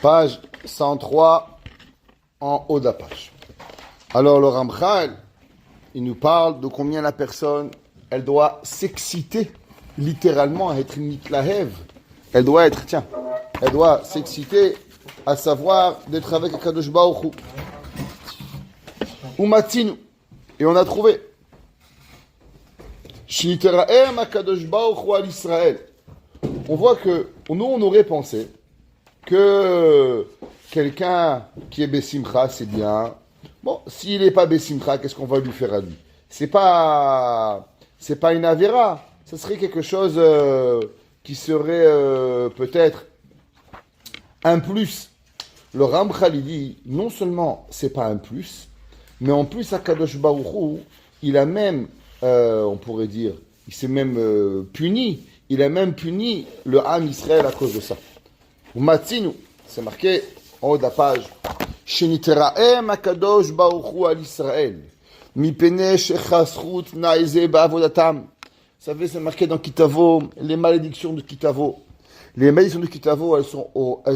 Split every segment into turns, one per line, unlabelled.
Page 103, en haut de la page. Alors le Ramchal, il nous parle de combien la personne, elle doit s'exciter, littéralement, à être mitlahev. Elle doit être, elle doit s'exciter, à savoir d'être avec Akadosh Baruch Hu. Umatinu. Et on a trouvé. Shiniteraem Akadosh Baruch Hu al Israël. On voit que, nous, on aurait pensé que quelqu'un qui est Bessimcha, c'est bien. Bon, s'il n'est pas Bessimcha, qu'est-ce qu'on va lui faire à lui? C'est pas une Avera. Ça serait quelque chose qui serait peut-être un plus. Le Ramchal, il dit, non seulement c'est pas un plus, mais en plus, Akadosh Baruch Hu, il a même, on pourrait dire, il s'est même puni. Il a même puni le Ham Israël à cause de ça. Umatzinu, c'est marqué en haut de la page. Sheniteraem Akadosh Baruch Hu al Israël. Mipene shechasrut naizeh ba'avodatam. Vous savez, c'est marqué dans Kitavo, les malédictions de Kitavo. Les malédictions de Kitavo, elles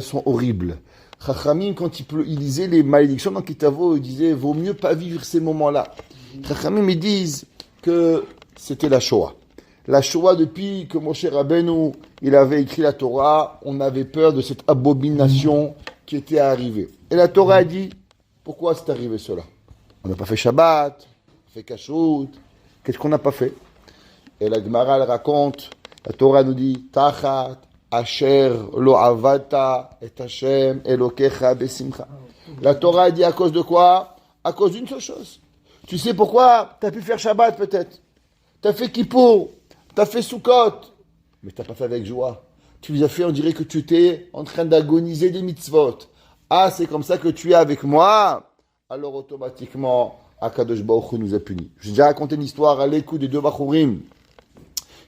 sont horribles. Chachamim, quand il disait les malédictions dans Kitavo, il disait, vaut mieux pas vivre ces moments-là. Chachamim, ils disent que c'était la Shoah. La Shoah, depuis que Moshe Rabbeinu, il avait écrit la Torah, on avait peur de cette abomination qui était arrivée. Et la Torah a dit, pourquoi c'est arrivé cela? On n'a pas fait Shabbat, on a fait Kashrut. Qu'est-ce qu'on n'a pas fait? Et la Gemara, elle raconte, la Torah nous dit, Tachat, Asher, Lo Avata, et Hashem, Elokecha, Besimcha. La Torah a dit à cause de quoi? À cause d'une seule chose. Tu sais pourquoi? Tu as pu faire Shabbat peut-être. Tu as fait Kippour. Tu as fait Sukkot, mais tu n'as pas fait avec joie. Tu les as fait, on dirait que tu étais en train d'agoniser des mitzvot. Ah, c'est comme ça que tu es avec moi? Alors automatiquement, Akadosh Baruch Hu nous a punis. J'ai déjà raconté une histoire à l'écoute des deux Bachurim,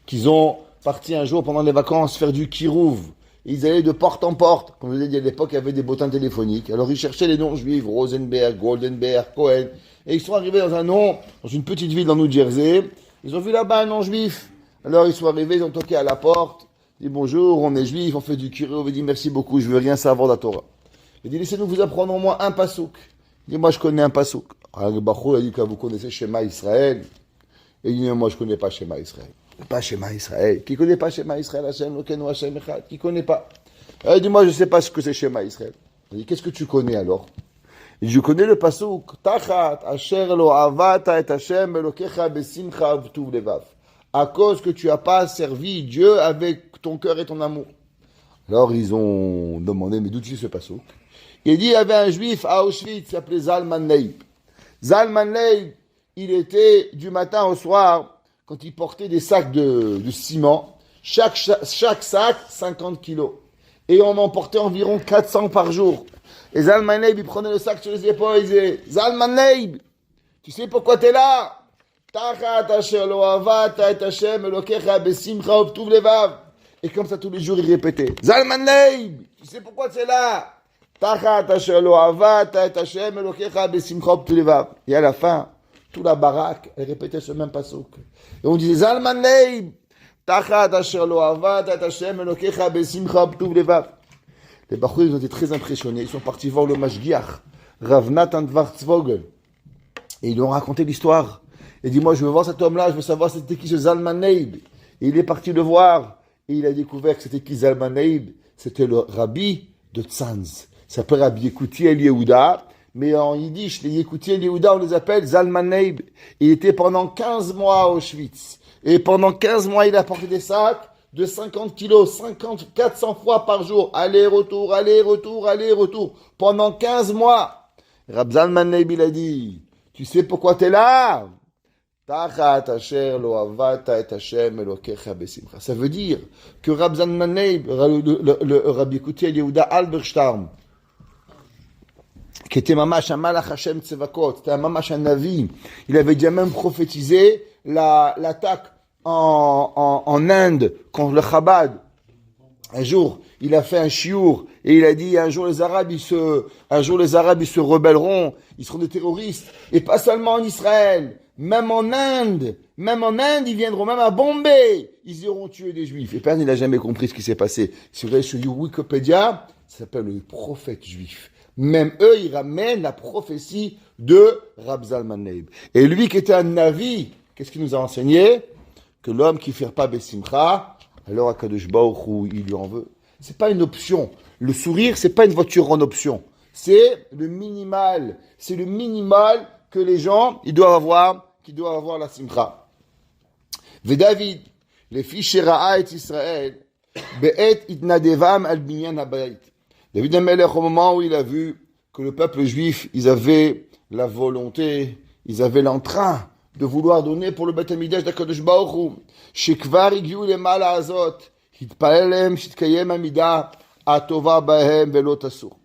qu'ils ont parti un jour pendant les vacances faire du kirouv. Ils allaient de porte en porte. Comme je vous ai dit, à l'époque, il y avait des bottins téléphoniques. Alors ils cherchaient les noms juifs, Rosenberg, Goldenberg, Cohen. Et ils sont arrivés dans une petite ville dans New Jersey. Ils ont vu là-bas un nom juif. Alors ils sont arrivés, ils ont toqué à la porte, ils dit bonjour, on est juifs, on fait du kirouv, on dit merci beaucoup, je veux rien savoir de la Torah. Il dit laissez-nous vous apprendre au moins un pasouk. Il dit moi je connais un pasouk. Alors le Bachou a dit que vous connaissez Shema Israël. Et il dit moi je connais pas Shema Israël. Pas Shema Israël. Qui connaît pas Shema Israël, Hashem, Lokenu, Hashem, Echad? Qui connaît pas? Il dit moi je sais pas ce que c'est Shema Israël. Il dit qu'est-ce que tu connais alors? Il dit je connais le pasouk. Tachat, Asher lo avata et Hashem, Elokecha besimcha v'tuv levav. À cause que tu n'as pas servi Dieu avec ton cœur et ton amour. Alors ils ont demandé, mais d'où tu sais ce passouk? Il dit, il y avait un juif à Auschwitz qui s'appelait Zalman Leib. Zalman Leib, il était du matin au soir, quand il portait des sacs de ciment, chaque sac 50 kilos. Et on en portait environ 400 par jour. Et Zalman Leib, il prenait le sac sur les épaules, il disait, Zalman Leib, tu sais pourquoi tu es là? Et comme ça tous les jours il répétait Zalman Leib, tu sais pourquoi c'est là? Et à la fin toute la baraque elle répétait ce même passouk et on disait Zalman Leib, les Bachouis ils ont été très impressionnés, ils sont partis voir le Mashgiach Rav Natan Dvartzvogel et ils lui ont raconté l'histoire. Il dit, moi, je veux voir cet homme-là, je veux savoir c'était qui ce Zalman Leib. Et il est parti le voir, et il a découvert que c'était qui Zalman Leib. C'était le rabbi de Tzanz. Il s'appelle Rabbi Yekouti El Yehuda, mais en yiddish, les Yekouti El Yehuda, on les appelle Zalman Leib. Il était pendant 15 mois à Auschwitz. Et pendant 15 mois, il a porté des sacs de 50 kilos, 400 fois par jour. Aller-retour, aller-retour, aller-retour. Pendant 15 mois. Rab Zalman Leib, il a dit, tu sais pourquoi tu es là? Ça veut dire que Rab Zalman Leib, le Rabbi Yekouti El Yehuda Alberstam, qui était Mamash un Malach Hashem Tzevakot, c'était un Mamash un Navi, il avait déjà même prophétisé l'attaque en Inde contre le Chabad. Un jour, il a fait un chiour et il a dit un jour les Arabes ils se rebelleront, ils seront des terroristes et pas seulement en Israël. Même en Inde, ils viendront, même à Bombay, ils iront tuer des Juifs. Et personne n'a jamais compris ce qui s'est passé. Si vous allez sur Wikipédia, ça s'appelle le prophète juif. Même eux, ils ramènent la prophétie de Rab Zalman Leib. Et lui qui était un Navi, qu'est-ce qu'il nous a enseigné? Que l'homme qui ne fait pas Bessimcha, alors Akadosh Baruch Hu, il lui en veut. C'est pas une option. Le sourire, c'est pas une voiture en option. C'est le minimal. C'est le minimal que les gens, ils doivent avoir la Simcha. Ve David, les fiches Ra'a et Israël, Be'et itnadevam al binyan habayit. David HaMelech, au moment où il a vu que le peuple juif, ils avaient la volonté, ils avaient l'entrain de vouloir donner pour le Beth HaMikdash d'Akadosh Baruch Hu, shekvar igiu lemala azot, hitpalel lehem shitkayem hamida atova bahem velo tasur.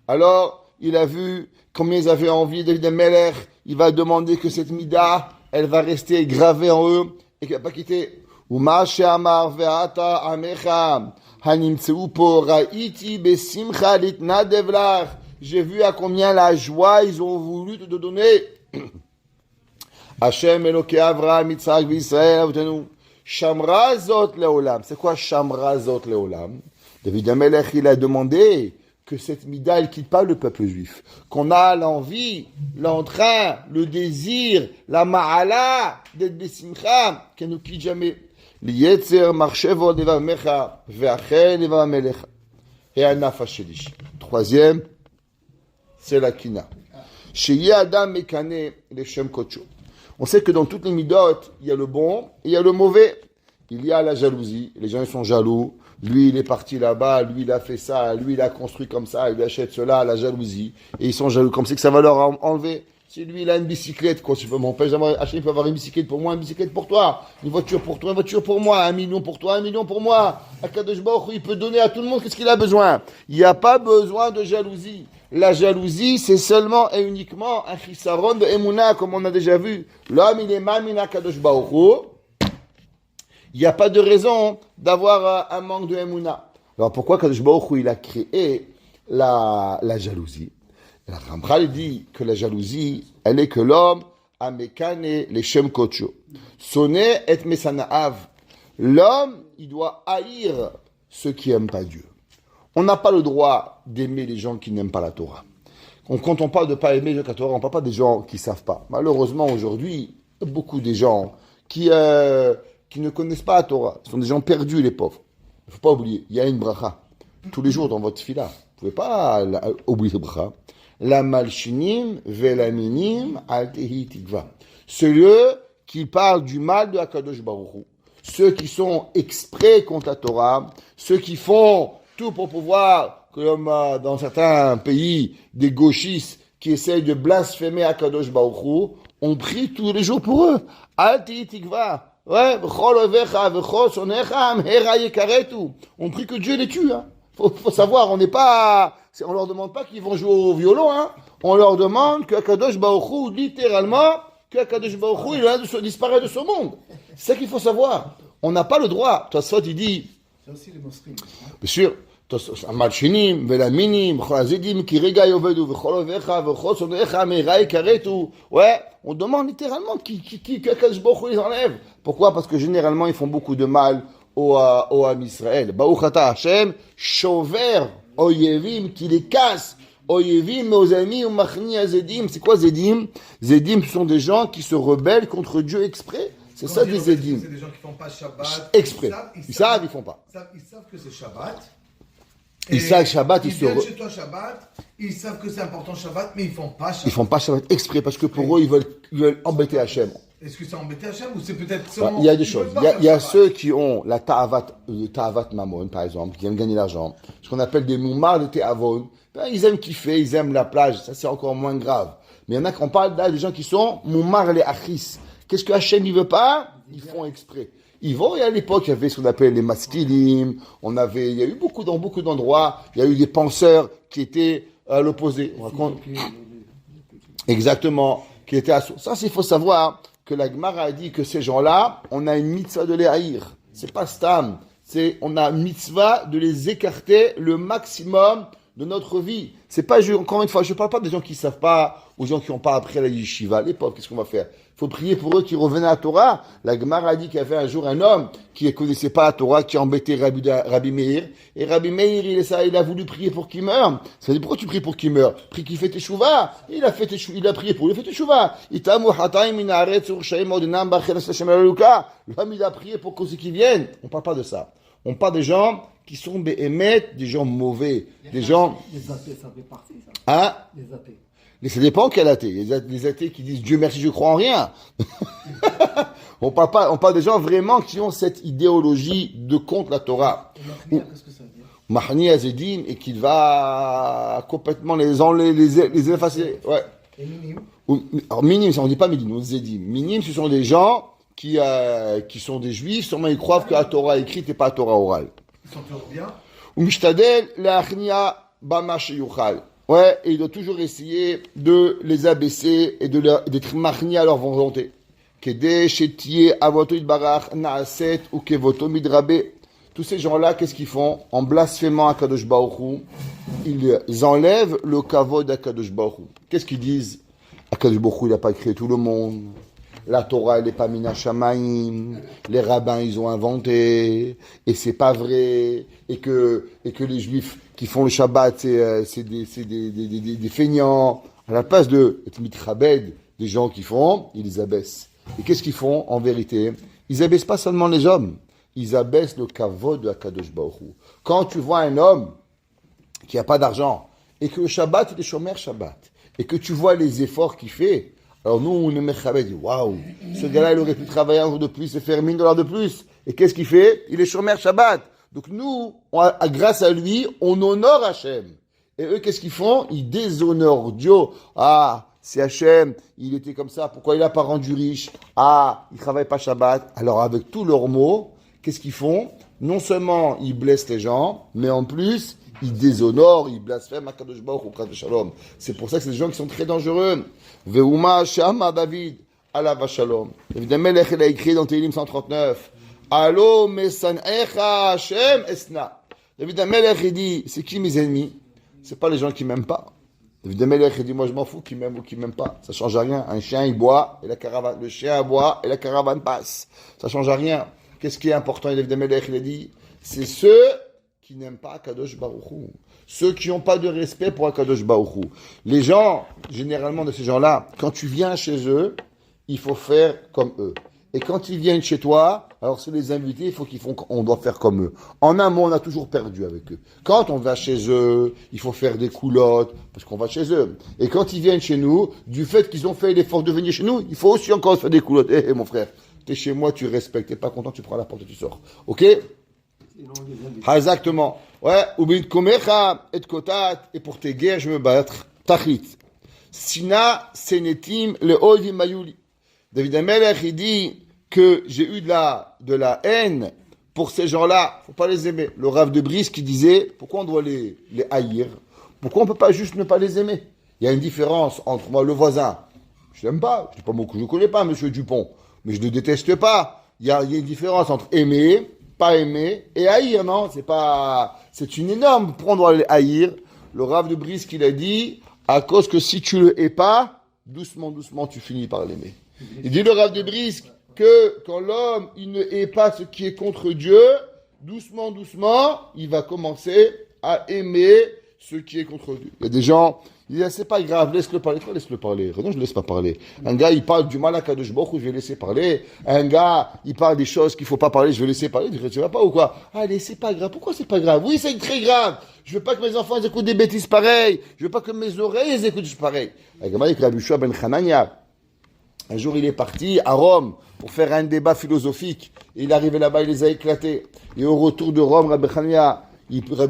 Alors, il a vu combien ils avaient envie, David HaMelech, il va demander que cette mida, elle va rester gravée en eux et qu'elle va pas quitter. Uma she'amar ve'ata amecha hanimtzeu po ra'iti besimcha litnadev lach. J'ai vu à combien la joie ils ont voulu te donner. Hashem Elokei Avraham, Yitzhak v'Yisrael avotenu. Shamra zot leolam. C'est quoi Shamra zot leolam? David HaMelech, il a demandé que cette mida, elle quitte pas le peuple juif. Qu'on a l'envie, l'entrain, le désir, la ma'ala d'être besimcha, qu'elle ne quitte jamais. L'yetzer marchevo devav mecha ve'achel devav melecha. Et un nafash shelish. Troisième, c'est la kina. Sheye adam mekane leshem kocho. On sait que dans toutes les midot, il y a le bon et il y a le mauvais. Il y a la jalousie. Les gens ils sont jaloux. Lui, il est parti là-bas. Lui, il a fait ça. Lui, il a construit comme ça. Il achète cela, la jalousie. Et ils sont jaloux comme c'est que ça va leur enlever. Si lui, il a une bicyclette, quoi, si je peux m'empêcher, Hachem, il peut avoir une bicyclette pour moi, une bicyclette pour toi. Une voiture pour toi, une voiture pour moi. 1 million pour toi, 1 million pour moi. Akadosh Baruch Hu, il peut donner à tout le monde qu'est-ce qu'il a besoin. Il n'y a pas besoin de jalousie. La jalousie, c'est seulement et uniquement un chisaron de Emouna, comme on a déjà vu. L'homme, il est mamina Akadosh Baruch Hu. Il n'y a pas de raison d'avoir un manque de Emouna. Alors pourquoi Akadosh Baruch Hu, il a créé la jalousie? La Ramchal dit que la jalousie, elle est que l'homme a mekane les shem kocho. Sonné et mesanaav. L'homme, il doit haïr ceux qui n'aiment pas Dieu. On n'a pas le droit d'aimer les gens qui n'aiment pas la Torah. Quand on parle de ne pas aimer la Torah, on ne parle pas des gens qui ne savent pas. Malheureusement, aujourd'hui, il y a beaucoup de gens qui ne connaissent pas la Torah. Ce sont des gens perdus, les pauvres. Il ne faut pas oublier, il y a une bracha. Tous les jours dans votre fila. Vous ne pouvez pas oublier cette bracha. La malchinim velaminim altehi tikva. Ceux qui parlent du mal de Akadosh Baruch Hu, ceux qui sont exprès contre la Torah, ceux qui font tout pour pouvoir, comme dans certains pays, des gauchistes qui essayent de blasphémer Akadosh Baruch Hu, on prie tous les jours pour eux. Altehi tikva. Ouais, on prie que Dieu les tue. Hein. Faut savoir, on leur demande pas qu'ils vont jouer au violon, hein. On leur demande que Akadosh Baruch Hu, littéralement, que Akadosh Baruch Hu, il a disparaît de ce monde. C'est ça qu'il faut savoir. On n'a pas le droit. Tosfot, il dit.
C'est aussi les mosquées.
Bien sûr. Malchinim, velaminim, cholazedim, kirega yovedu, vecholovecha, vechosonecha, meiraï karetu. Ouais, on demande littéralement que Akadosh Baruch Hu les enlève. Pourquoi? Parce que généralement, ils font beaucoup de mal au Am Israël. Baruch ata Hashem, shover oyevim, qui les casse. Oyevim, nos amis, ou machni azedim. C'est quoi zedim? Zedim, ce sont des gens qui se rebellent contre Dieu exprès. C'est ça des zedim.
C'est des gens qui font pas Shabbat.
Exprès. Ils savent, ils font pas.
Ils savent que c'est Shabbat.
Ils savent Shabbat,
ils viennent chez toi Shabbat, ils savent que c'est important Shabbat, mais ils font pas Shabbat.
Ils font pas Shabbat exprès parce que pour eux, ils veulent embêter Hachem.
Est-ce que c'est embêter Hachem ou c'est peut-être seulement...
Il y a des choses. Il y a ceux qui ont la ta'avat mamon, par exemple, qui aiment gagner l'argent. Ce qu'on appelle des moumars de te'avon. Ben, ils aiment kiffer, ils aiment la plage. Ça, c'est encore moins grave. Mais il y en a qui on parle là des gens qui sont moumars les achis. Qu'est-ce que Hachem ne veut pas? Ils font exprès. Ils vont, et à l'époque, il y avait ce qu'on appelle les maskilim, il y a eu dans beaucoup d'endroits, il y a eu des penseurs qui étaient à l'opposé. Exactement, qui étaient à ça, il faut savoir que la Gemara a dit que ces gens-là, on a une mitzvah de les haïr. C'est pas stam, on a une mitzvah de les écarter le maximum de notre vie. C'est pas, encore une fois, je parle pas des gens qui savent pas, aux gens qui n'ont pas appris à la yeshiva. Les pauvres, qu'est-ce qu'on va faire? Il faut prier pour eux qui revenaient à la Torah. La Gemara a dit qu'il y avait un jour un homme qui ne connaissait pas la Torah, qui embêtait Rabbi Meir. Et Rabbi Meir, il a voulu prier pour qu'il meure. Ça dit, pourquoi tu pries pour qu'il meure? Prie qu'il fait teshuva. Il a prié pour lui, il a fait teshuva. L'homme, il a prié pour ceux qui viennent. On parle pas de ça. On parle des gens qui sont béhémeth, des gens mauvais, des gens...
Les athées, ça fait partie, ça.
Hein?
Les athées.
Mais ça dépend quel athée. Les athées qui disent Dieu merci, je crois en rien. on parle des gens vraiment qui ont cette idéologie de contre la Torah.
Et qu'est-ce que ça veut dire?
Mahni Azedim, et qu'il va complètement les effacer. Ouais.
Et minim?
Alors, minim, ça on dit pas minim, on dit Zedim. Minim, ce sont des gens qui sont des juifs, sûrement ils croient que la Torah écrite et pas la Torah orale.
Ils sont toujours bien.
Ou mishtadel le'achnia bama sheyuchal. Ouais, et il doit toujours essayer de les abaisser et d'être marni à leur volonté. Kede shetie avoto idbarach naaset ou kevoto midrabe. Tous ces gens-là, qu'est-ce qu'ils font? En blasphémant à Kadosh Baruch Hu, ils enlèvent le kavod à Kadosh Baruch Hu. Qu'est-ce qu'ils disent? Kadosh Baruch Hu, il n'a pas créé tout le monde. La Torah, elle n'est pas mina shamayim. Les rabbins, ils ont inventé. Et c'est pas vrai. Et que les juifs qui font le Shabbat, c'est des feignants. À la place de mitrabed, des gens qui font, ils les abaissent. Et qu'est-ce qu'ils font, en vérité? Ils abaissent pas seulement les hommes. Ils abaissent le kavod de Akadosh Baruch Hu. Quand tu vois un homme qui n'a pas d'argent, et que le Shabbat, il est shomer Shabbat, et que tu vois les efforts qu'il fait, alors nous, on est mechabed, dit, waouh, ce gars-là, il aurait pu travailler un jour de plus et faire $1000 de plus. Et qu'est-ce qu'il fait? Il est shomer Shabbat. Donc nous, grâce à lui, on honore Hachem. Et eux, qu'est-ce qu'ils font? Ils déshonorent Dieu. Ah, c'est Hachem, il était comme ça, pourquoi il n'a pas rendu riche? Ah, il ne travaille pas Shabbat. Alors avec tous leurs mots, qu'est-ce qu'ils font? Non seulement ils blessent les gens, mais en plus, ils déshonorent, ils blasphèment à Kadosh Baruch Hu, Kadosh Shalom. C'est pour ça que c'est des gens qui sont très dangereux. Veuma Shama David, Alav Shalom. Évidemment, il a écrit dans Télim 139, Allo Mesanecha Hashem Esna. David Amelech, il dit, c'est qui mes ennemis? C'est pas les gens qui m'aiment pas. David Amelech, il dit, moi je m'en fous qui m'aiment ou qui m'aiment pas. Ça change rien. Un chien, il boit, et la caravane, le chien boit, et la caravane passe. Ça change rien. Qu'est-ce qui est important? David Amelech, il a dit, c'est ceux qui n'aiment pas Akadosh Baruch Hu. Ceux qui n'ont pas de respect pour Akadosh Baruch Hu. Les gens, généralement de ces gens-là, quand tu viens chez eux, il faut faire comme eux. Et quand ils viennent chez toi, alors c'est les invités, il faut on doit faire comme eux. En un mot, on a toujours perdu avec eux. Quand on va chez eux, il faut faire des coulottes, parce qu'on va chez eux. Et quand ils viennent chez nous, du fait qu'ils ont fait l'effort de venir chez nous, il faut aussi encore faire des coulottes. Eh, mon frère, t'es chez moi, tu respectes, t'es pas content, tu prends la porte et tu sors. Ok? Exactement. Ouais, ubin komecha et kotat, et pour tes guerres, je me battre. Tachlit. Sina senetim le oivim mayuli. David Amelech, il dit que j'ai eu de la haine pour ces gens-là. Faut pas les aimer. Le Rav de Brice qui disait, pourquoi on doit les haïr? Pourquoi on peut pas juste ne pas les aimer? Il y a une différence entre moi, le voisin. Je l'aime pas. Je dis pas beaucoup. Je connais pas Monsieur Dupont, mais je ne déteste pas. Il y a une différence entre aimer, pas aimer, et haïr, non? C'est une énorme. Pourquoi on doit les haïr? Le Rav de Brice qui l'a dit, à cause que si tu le hais pas, doucement, doucement, tu finis par l'aimer. Il dit le Rav de Brisk que quand l'homme il ne hait pas ce qui est contre Dieu, doucement, doucement, il va commencer à aimer ce qui est contre Dieu. Il y a des gens, ils disent c'est pas grave, laisse-le parler. Toi, laisse-le parler. Non, je ne laisse pas parler. Un gars, il parle du mal à Kadosh Baruch Hu, je vais laisser parler. Un gars, il parle des choses qu'il faut pas parler, je vais laisser parler. Tu vas pas ou quoi? Allez, c'est pas grave. Pourquoi c'est pas grave? Oui, c'est très grave. Je veux pas que mes enfants ils écoutent des bêtises pareilles. Je veux pas que mes oreilles ils écoutent pareil. Avec Rabbi Shua ben Hanania. Un jour, il est parti à Rome pour faire un débat philosophique. Et il est arrivé là-bas, il les a éclatés. Et au retour de Rome, Rabbi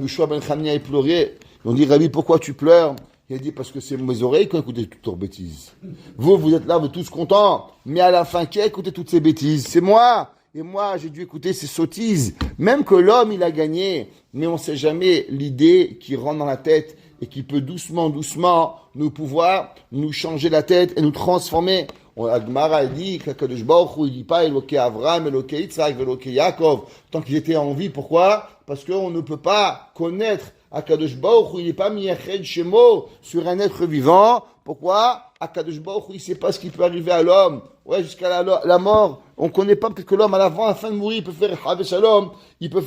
Shua ben Chania, il pleurait. Ils ont dit, Rabbi, pourquoi tu pleures? Il a dit, parce que c'est mes oreilles qui ont écouté toutes leurs bêtises. Vous êtes là, vous êtes tous contents. Mais à la fin, qui a écouté toutes ces bêtises? C'est moi. Et moi, j'ai dû écouter ces sottises. Même que l'homme, il a gagné. Mais on ne sait jamais l'idée qui rentre dans la tête et qui peut doucement, doucement nous changer la tête et nous transformer. Agmara dit qu'Akadosh Baruch Hu, il dit pas Eloké Avram, Eloké Yitzhak, Eloké Yaakov, tant qu'ils étaient en vie. Pourquoi? Parce qu'on ne peut pas connaître Akadosh Baruch Hu, il n'est pas miyached shemo sur un être vivant. Pourquoi? Akadosh Baruch Hu, il ne sait pas ce qui peut arriver à l'homme. Ouais, jusqu'à la mort. On ne connaît pas, peut-être que l'homme, à la fin de mourir, il peut faire Havé Shalom, il peut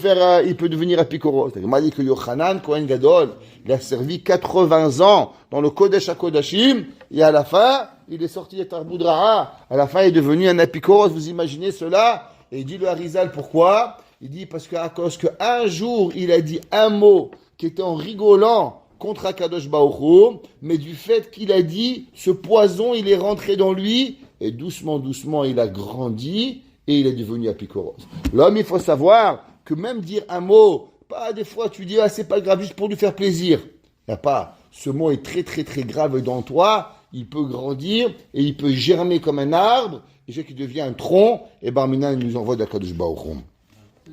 devenir apikoros. Il m'a dit que Yochanan, Kohen Gadol, il a servi 80 ans dans le Kodesh HaKodashim, et à la fin, il est sorti de Tarboudra'a. À la fin, il est devenu un apikoros. Vous imaginez cela? Et il dit le Harizal, pourquoi? Il dit parce qu'à cause qu'un jour, il a dit un mot qui était en rigolant contre Akadosh Baruch Hu, mais du fait qu'il a dit, ce poison, il est rentré dans lui, et doucement, il a grandi, et il est devenu apikoros. L'homme, il faut savoir que même dire un mot, pas des fois, tu dis, ah, c'est pas grave, juste pour lui faire plaisir. Il n'y a pas. Ce mot est très, très, très grave dans toi, il peut grandir, et il peut germer comme un arbre, et ce qui devient un tronc, et Barminan, il nous envoie d'Akadosh Baruch Hu.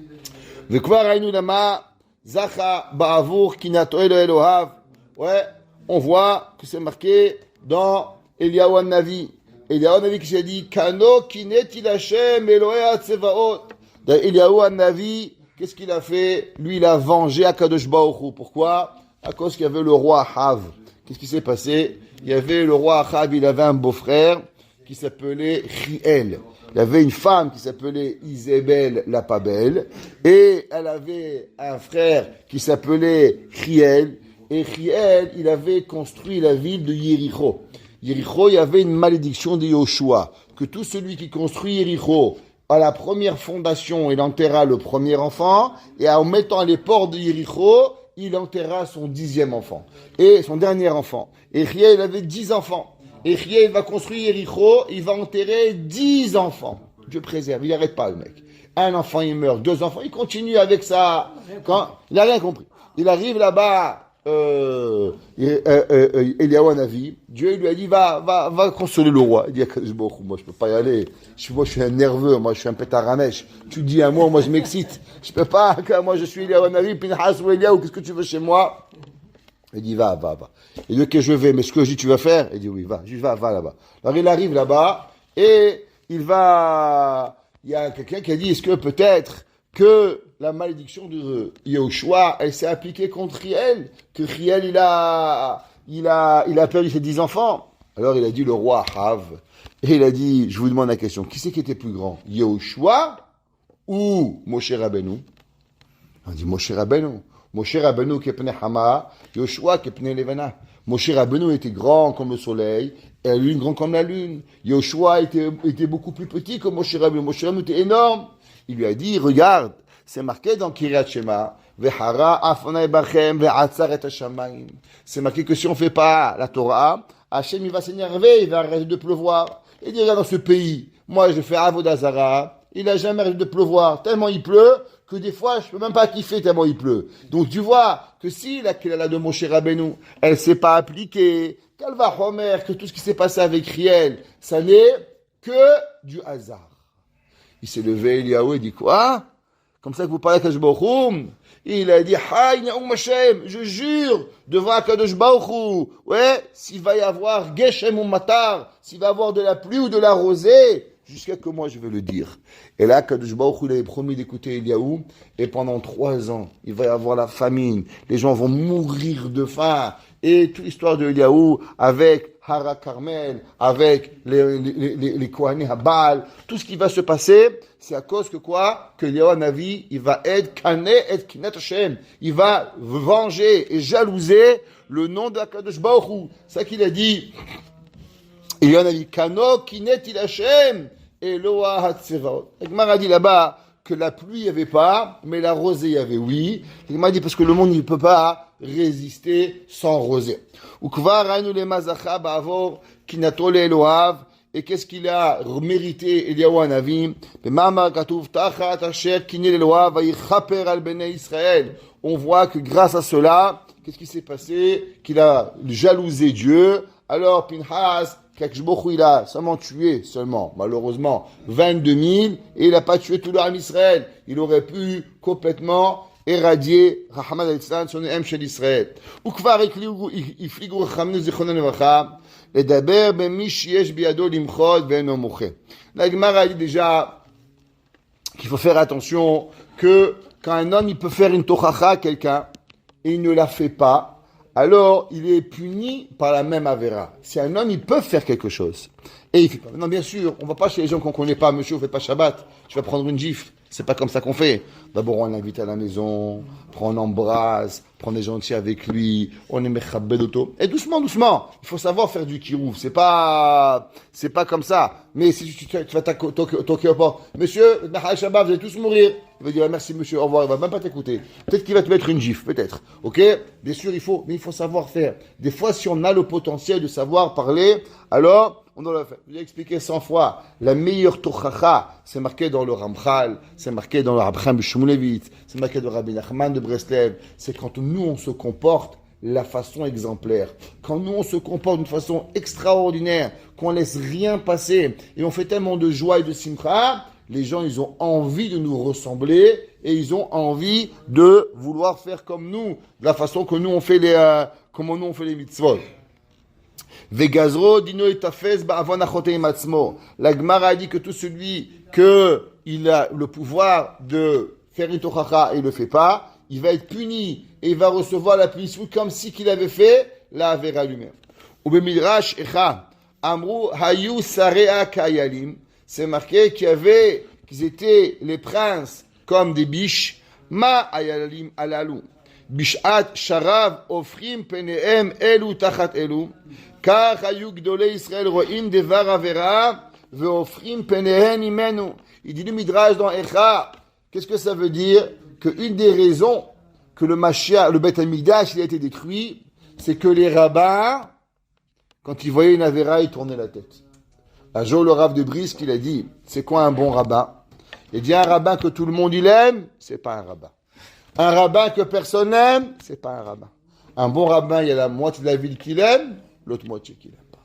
Vekvar Ainu Lama, Zacha Ba'avour Kinato Elohav. Ouais, on voit que c'est marqué dans Eliyahu Navi. Eliyahu Navi qui s'est dit Kano Kineti Hashem Elohei Hatzevaot. Dans Eliyahu Navi, qu'est-ce qu'il a fait? Lui, il a vengé Akadosh Baruch Hu. Pourquoi? À cause qu'il y avait le roi Ahav. Qu'est-ce qui s'est passé? Il y avait le roi Ahav, il avait un beau-frère qui s'appelait Riel. Il y avait une femme qui s'appelait Isabelle la pas belle, et elle avait un frère qui s'appelait Riel, et Riel, il avait construit la ville de Yéricho. Yéricho, il y avait une malédiction de Yoshua, que tout celui qui construit Yéricho, à la première fondation, il enterra le premier enfant, et en mettant les portes de Yéricho, il enterra son 10e enfant, et son dernier enfant. Et Riel avait 10 enfants. Et Riel va construire Yéricho, il va enterrer 10 enfants. Dieu préserve, il n'arrête pas le mec. Un enfant, il meurt, 2 enfants, il continue avec ça. Il n'a rien compris. Il arrive là-bas, Eliyahu Navi, Dieu lui a dit, va consoler le roi. Il dit, moi je peux pas y aller. Moi je suis un nerveux, moi je suis un pétaramèche. Tu dis un mot, moi je m'excite. Je peux pas, moi je suis Eliyahu Navi, Pinhas ou Eliyahu, qu'est-ce que tu veux chez moi? Il dit, va. Il dit, ok, je vais, mais ce que je dis, tu vas faire? Il dit, oui, va là-bas. Alors, il arrive là-bas, et il y a quelqu'un qui a dit, est-ce que peut-être que la malédiction de Yehoshua, elle s'est appliquée contre Riel? Que Riel, il a perdu ses 10 enfants? Alors, il a dit, le roi Ahav, et il a dit, je vous demande la question, qui c'est qui était plus grand? Yehoshua ou Moshe Rabbeinu? On dit, Moshe Rabbeinu. Moshe Rabbeinu kepne Hama, Yoshua kepne Levana. Moshe Rabbeinu était grand comme le soleil, et la lune grand comme la lune. Yoshua était beaucoup plus petit que Moshe Rabbeinu. Moshe Rabbeinu était énorme. Il lui a dit, regarde, c'est marqué dans Kiryat Shema, Vehara afonai bachem ve'atzar et hashamayim. C'est marqué que si on fait pas la Torah, Hachem il va s'énerver, il va arrêter de pleuvoir. Il dit, regarde dans ce pays, moi je fais Avodah Zara, il n'a jamais arrêté de pleuvoir, tellement il pleut, que des fois, je peux même pas kiffer tellement il pleut. Donc, tu vois que si la Kéla de Moshe Rabbeinu, elle s'est pas appliquée, qu'Alva Homer, que tout ce qui s'est passé avec Riel, ça n'est que du hasard. Il s'est levé, Eliyahu, il dit quoi? Comme ça que vous parlez à Kadosh Baruch Hu? Il a dit, Haï Naoum Hashem, je jure devant Kadosh Baruch Hu, ouais, s'il va y avoir Geshem ou Matar, s'il va y avoir de la pluie ou de la rosée, jusqu'à que moi je vais le dire. Et là, Kadosh Baruch Hu, il avait promis d'écouter Eliyahu, et pendant 3 ans, il va y avoir la famine, les gens vont mourir de faim, et toute l'histoire de Eliyahu avec Hara Carmel, avec les Kohanim Habal, tout ce qui va se passer, c'est à cause que quoi? Que Eliyahu Navi, il va être Kané et Kinat Hashem, il va venger et jalouser le nom de Kadosh Baruch Hu. C'est ça qu'il a dit. Eliyahu Navi, Kano Kinet il Hashem, Eloah Hatzevaot. Et Gmar a dit là-bas que la pluie il n'y avait pas, mais la rosée il y avait oui. Et Gmar a dit parce que le monde ne peut pas résister sans rosée. Ukvar Ainu le Mazacha Ba'avor Kinato le Elohav. Et qu'est-ce qu'il a mérité Eliyahu Navi? B'mamar Katuv Tachat Asher Kinel Elohav Vayichaper al Bnei Israël. On voit que grâce à cela, qu'est-ce qui s'est passé? Qu'il a jalousé Dieu. Alors Pinhas, il a seulement tué, malheureusement, 22 000, et il n'a pas tué tout l'âme Israël. Il aurait pu complètement éradier Rahman al-Islam, son âme chez l'Israël. Ukvar ifligu rachamnu zichronan levacha, ledaber bemi sheyesh biado limchod ve'eno moché. La Gemara a dit déjà qu'il faut faire attention que quand un homme il peut faire une tochacha à quelqu'un, et il ne la fait pas, alors il est puni par la même avéra. Si un homme, il peut faire quelque chose, et il fait pas. Non, bien sûr, on va pas chez les gens qu'on connaît pas, monsieur, on fait pas Shabbat, tu vas prendre une gifle. C'est pas comme ça qu'on fait. D'abord, on l'invite à la maison, on embrasse, on est gentil avec lui, on est mechabed auto. Et doucement, doucement. Il faut savoir faire du kirouf. C'est pas comme ça. Mais si tu vas toquer au port, monsieur, Nahal Shabbat, vous allez tous mourir. Il va dire, merci monsieur, au revoir. Il va même pas t'écouter. Peut-être qu'il va te mettre une gifle, peut-être. Ok? Bien sûr, mais il faut savoir faire. Des fois, si on a le potentiel de savoir parler, alors, on doit le faire. Je vous ai expliqué 100 fois. La meilleure tochacha, c'est marqué dans le Ramchal, c'est marqué dans le Abraham Shmulevitz, c'est marqué dans le Rabbi Nachman de Breslev. C'est quand nous, on se comporte la façon exemplaire. Quand nous, on se comporte d'une façon extraordinaire, qu'on laisse rien passer, et on fait tellement de joie et de simcha, les gens, ils ont envie de nous ressembler, et ils ont envie de vouloir faire comme nous, de la façon que nous, on fait comment nous, on fait les mitzvot. Vegazro dino etafes ba'avon achoteim atzmo. La Gemara a dit que tout celui que il a le pouvoir de faire une tochacha et il le fait pas, il va être puni et il va recevoir la punition comme si qu'il avait fait la avera lui-même. Ou bemidrash echa amru hayu sarea kayalim. C'est marqué qu'ils étaient les princes comme des biches. Ma ayalim alalu. Bishat sharav ofrim penehem elu tachat elu. Car היו גדולי ישראל רואים דבר עבירה והופכים פניהם ממנו. Il dit le Midrash dans Echa. Qu'est-ce que ça veut dire? Que une des raisons que le Mashiach, le Beth Amikdash, il a été détruit, c'est que les rabbins, quand ils voyaient une avéra, ils tournaient la tête. Un jour, le Rav de Brisk, il a dit, c'est quoi un bon rabbin? Il dit, un rabbin que tout le monde il aime, c'est pas un rabbin. Un rabbin que personne n'aime, c'est pas un rabbin. Un bon rabbin, il y a la moitié de la ville qu'il aime, l'autre moitié qu'il n'aime pas.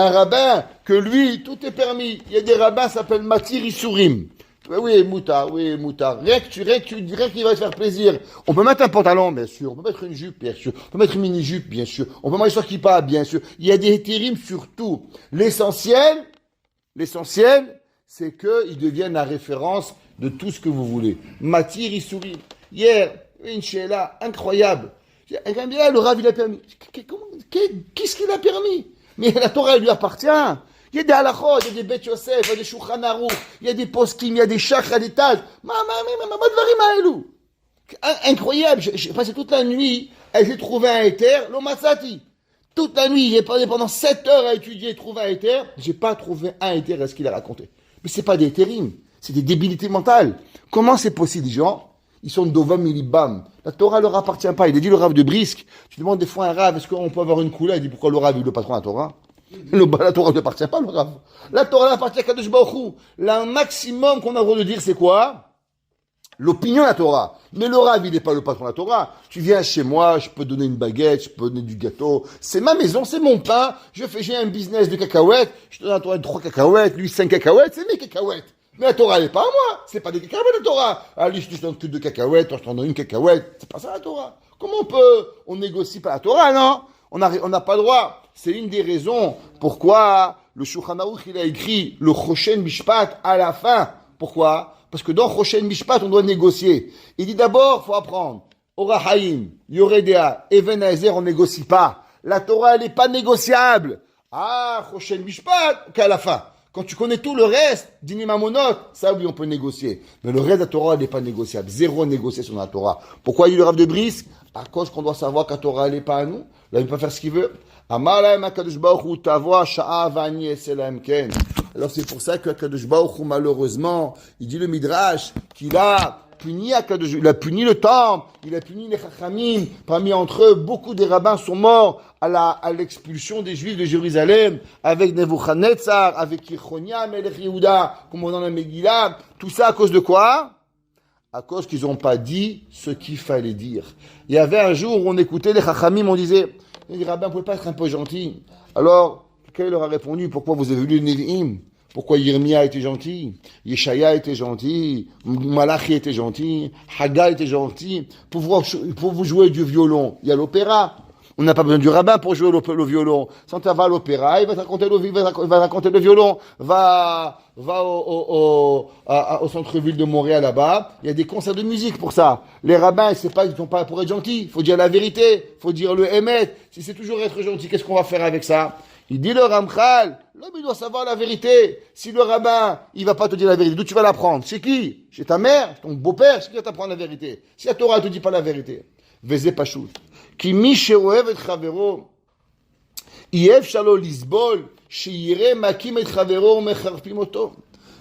Un rabbin, que lui, tout est permis. Il y a des rabbins qui s'appellent Matir Isurim. Oui, moutard. Rien que tu dirais qu'il va te faire plaisir. On peut mettre un pantalon, bien sûr. On peut mettre une jupe, bien sûr. On peut mettre une mini-jupe, bien sûr. On peut mettre sur kippa, bien sûr. Il y a des hétérim sur tout. L'essentiel, c'est qu'ils deviennent la référence de tout ce que vous voulez. Matir Isurim. Hier, une sheila incroyable. Le Rav, il a permis. Qu'est-ce qu'il a permis? Mais la Torah, elle lui appartient. Il y a des halachot, il y a des Bet Yosef, il y a des Shulchan Aruch, il y a des poskim, il y a des chakras, des tas. Incroyable. J'ai passé toute la nuit, j'ai trouvé un éther, l'Omatsati. Toute la nuit, j'ai passé pendant 7 heures à étudier et trouver un éther. J'ai pas trouvé un éther à ce qu'il a raconté. Mais c'est pas des éthérimes, c'est des débilités mentales. Comment c'est possible, les gens? Ils sont dovam milibam. La Torah leur appartient pas. Il a dit le Rav de Brisk. Tu demandes des fois à un Rav, est-ce qu'on peut avoir une couleur? Il dit pourquoi le Rav est le patron de la Torah? La Torah ne appartient pas, le Rav. La Torah appartient à Kadosh Baruch Hu. Le maximum qu'on a le droit de dire, c'est quoi? L'opinion de la Torah. Mais le Rav, il n'est pas le patron de la Torah. Tu viens chez moi, je peux te donner une baguette, je peux te donner du gâteau. C'est ma maison, c'est mon pain. J'ai un business de cacahuètes. Je te donne à toi 3 cacahuètes, lui 5 cacahuètes. C'est mes cacahuètes. Mais la Torah, elle n'est pas à moi. C'est pas des cacahuètes, la Torah. Ah, lui, je te donne plus de cacahuètes, toi, je t'en donne une cacahuète. C'est pas ça, la Torah. Comment on négocie pas la Torah, non? On n'a pas le droit. C'est une des raisons pourquoi le Shulchan Aruch, il a écrit le Choshen Mishpat à la fin. Pourquoi? Parce que dans Choshen Mishpat, on doit négocier. Il dit d'abord, faut apprendre. Ora Haim, Yoredea, Even Hazer, on négocie pas. La Torah, elle n'est pas négociable. Ah, Choshen Mishpat, qu'à la fin. Quand tu connais tout le reste, Dinim Amonot, ça oui, on peut négocier. Mais le reste de la Torah, elle n'est pas négociable. Zéro négociation dans la Torah. Pourquoi il y a le Rav de Brisk? À cause qu'on doit savoir que la Torah, elle n'est pas à nous. Là, il peut pas faire ce qu'il veut. Alors c'est pour ça que Kadosh Baruch Hu, malheureusement, il dit le Midrash, qu'il a puni il a puni le temple, il a puni les Chachamim. Parmi entre eux, beaucoup des rabbins sont morts à l'expulsion des Juifs de Jérusalem, avec Nebuchadnezzar, avec Yechonia, Melech Yehuda, comme on dans la Megillah. Tout ça à cause de quoi? À cause qu'ils n'ont pas dit ce qu'il fallait dire. Il y avait un jour où on écoutait les Chachamim, on disait, les rabbins, vous pouvez pas être un peu gentils. Alors, quelqu'un leur a répondu, pourquoi vous avez lu le Nevi'im? Pourquoi Yirmia était gentil? Yeshaya était gentil? Malachi était gentil? Haggai était gentil? Pour vous jouer du violon, il y a l'opéra. On n'a pas besoin du rabbin pour jouer le violon. Si on va à l'opéra, il va te raconter il va raconter le violon. Va au centre-ville de Montréal là-bas. Il y a des concerts de musique pour ça. Les rabbins, c'est pas, ils sont pas pour être gentils. Il faut dire la vérité. Il faut dire le émet. Si c'est toujours être gentil, qu'est-ce qu'on va faire avec ça? Il dit le Ramchal, l'homme il doit savoir la vérité. Si le rabbin, il va pas te dire la vérité, d'où tu vas l'apprendre? Chez qui? Chez ta mère, ton beau-père, c'est qui va t'apprendre la vérité? Si la Torah ne te dit pas la vérité. Veze Pashut. Ki mi she'ohev et chavero, yev shalo lisbol, she'yire makim et chavero mecharpim oto.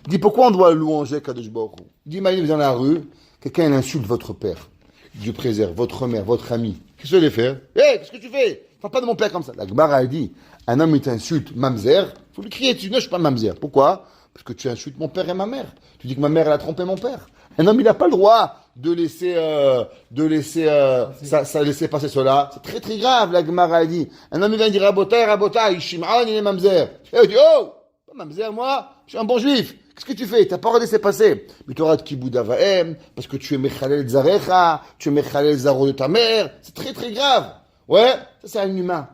Dit pourquoi on doit louanger Kadosh Baruch Hu? Dit imaginez vous êtes dans la rue, quelqu'un insulte votre père, Dieu préserve, votre mère, votre ami. Qu'est-ce que vous allez faire? Qu'est-ce que tu fais? Parle pas de mon père comme ça. La Gemara a dit, un homme il t'insulte, mamzer, il faut lui crier dessus. Non, je suis pas mamzer. Pourquoi? Parce que tu insultes mon père et ma mère. Tu dis que ma mère elle a trompé mon père. Un homme il n'a pas le droit de laisser passer cela. C'est très très grave. La Gemara a dit, un homme il vient dire Rabotai, Shimon il est mamzer. Il dit pas mamzer moi, je suis un bon juif. Qu'est-ce que tu fais? T'as pas le droit de laisser passer. Mais tu auras de kibud avaem parce que tu es mechalel zarecha, tu es mechalel zaro de ta mère. C'est très très grave. Ouais, ça c'est un humain.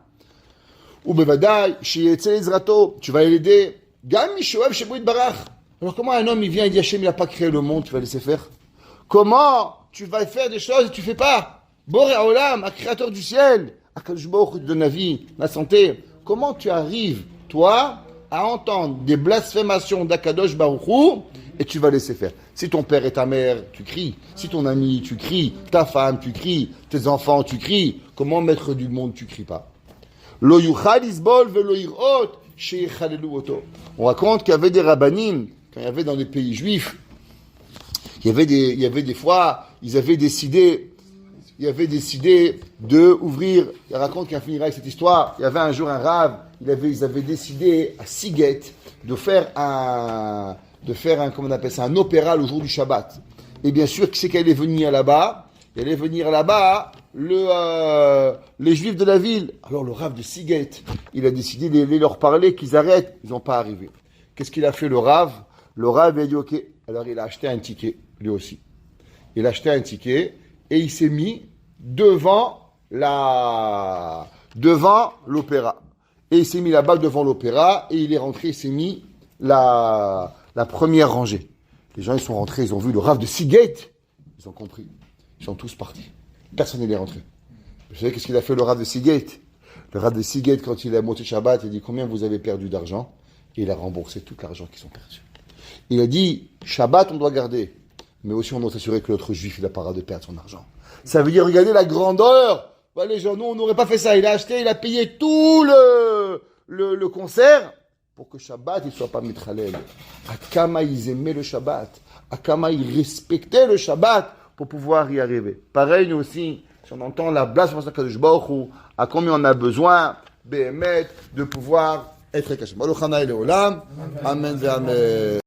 Ou bevadai, shietze ezrato, tu vas l'aider. Gam mishoev shebouit barach. Alors comment un homme il vient et dit Hachem il n'a pas créé le monde, tu vas laisser faire? Comment tu vas faire des choses et tu fais pas? Boré Olam, un créateur du ciel, Akadosh Baruch Hu te donne la vie, la santé. Comment tu arrives, toi, à entendre des blasphémations d'Akadosh Baruch Hu et tu vas laisser faire? Si ton père et ta mère, tu cries. Si ton ami, tu cries. Ta femme, tu cries. Tes enfants, tu cries. Comment maître du monde, tu cries pas? Lo yuchal isbol velo irot sheyechalelu oto. On raconte qu'il y avait des rabbanim, quand il y avait dans les pays juifs, il y avait des fois, ils avaient décidé de ouvrir. Il raconte qu'il finira avec cette histoire. Il y avait un jour un rave, ils avaient décidé à Siget de faire un, comment on appelle ça, un opéra le jour du Shabbat. Et bien sûr, qui c'est qui allait venir là-bas? Il allait venir là-bas les Juifs de la ville. Alors le Rav de Siget, il a décidé d'aller leur parler, qu'ils arrêtent. Ils n'ont pas arrivé. Qu'est-ce qu'il a fait le Rav? Le Rav a dit ok. Alors il a acheté un ticket, lui aussi. Il a acheté un ticket et il s'est mis devant l'opéra. Et il s'est mis là-bas devant l'opéra et il est rentré, il s'est mis la première rangée. Les gens, ils sont rentrés, ils ont vu le Rav de Siget. Ils ont compris. Ils sont tous partis. Personne n'est rentré. Vous savez qu'est-ce qu'il a fait le Rav de Siget? Le Rav de Siget, quand il a monté Shabbat, il a dit combien vous avez perdu d'argent? Et il a remboursé tout l'argent qu'ils ont perdu. Il a dit Shabbat, on doit garder. Mais aussi, on doit s'assurer que l'autre juif, il n'a pas le droit de perdre son argent. Ça veut dire, regardez la grandeur. Bah, les gens, nous, on n'aurait pas fait ça. Il a acheté, il a payé tout le concert pour que Shabbat, il ne soit pas mitralel. Akama, ils aimaient le Shabbat. Akama, ils respectaient le Shabbat pour pouvoir y arriver. Pareil, nous aussi, si on entend la blasphème de Kadosh Baruch Hu, à combien on a besoin, de pouvoir être caché. Amen, amen.